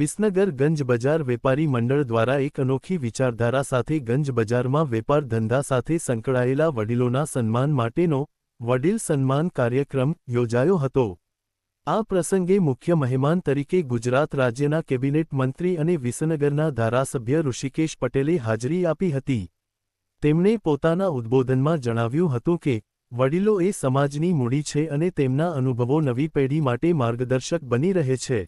વિસનગર ગંજ બજાર વેપારી મંડળ દ્વારા એક અનોખી વિચારધારા સાથે ગંજ બજારમાં વેપાર ધંધા સાથે સંકળાયેલા વડીલોના સન્માન માટેનો વડીલ સન્માન કાર્યક્રમ યોજાયો હતો। આ પ્રસંગે મુખ્ય મહેમાન તરીકે ગુજરાત રાજ્યના કેબિનેટ મંત્રી અને વિસનગરના ધારાસભ્ય ઋષિકેશ પટેલે હાજરી આપી હતી। તેમણે પોતાના ઉદ્બોધનમાં જણાવ્યું હતું કે વડીલો એ સમાજની મૂડી છે અને તેમના અનુભવો નવી પેઢી માટે માર્ગદર્શક બની રહે છે।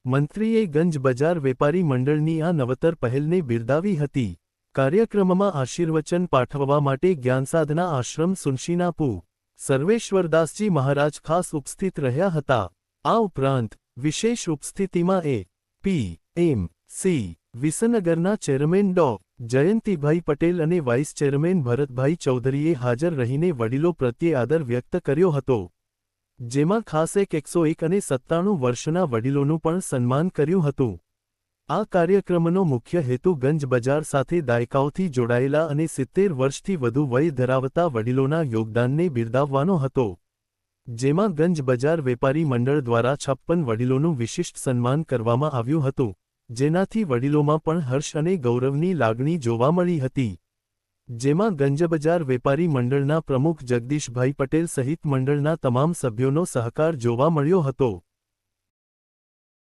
મંત્રીએ ગંજ બજાર વેપારી મંડળની આ નવતર પહેલને બિરદાવી હતી। કાર્યક્રમમાં આશીર્વચન પાઠવવા માટે જ્ઞાનસાધના આશ્રમ સુનશીના પૂ સર્વેશ્વરદાસજી મહારાજ ખાસ ઉપસ્થિત રહ્યા હતા। આ ઉપરાંત વિશેષ ઉપસ્થિતિમાં એ.પી.એમ.સી. વિસનગરના ચેરમેન ડો. જયંતીભાઈ પટેલ અને વાઇસ ચેરમેન ભરતભાઈ ચૌધરીએ હાજર રહીને વડીલો પ્રત્યે આદર વ્યક્ત કર્યો હતો, જેમાં ખાસ 101 અને 97 વર્ષના વડીલોનું પણ સન્માન કર્યું હતું। આ કાર્યક્રમનો મુખ્ય હેતુ ગંજ બજાર સાથે દાયકાઓથી જોડાયેલા અને 70 વર્ષથી વધુ વય ધરાવતા વડીલોના યોગદાનને બિરદાવવાનો હતો, જેમાં ગંજ બજાર વેપારી મંડળ દ્વારા 56 વડીલોનું વિશિષ્ટ સન્માન કરવામાં આવ્યું હતું, જેનાથી વડીલોમાં પણ હર્ષ અને ગૌરવની લાગણી જોવા મળી હતી। જેમાં ગંજ બજાર વેપારી મંડળના પ્રમુખ જગદીશભાઈ પટેલ સહિત મંડળના તમામ સભ્યોનો સહકાર જોવા મળ્યો હતો।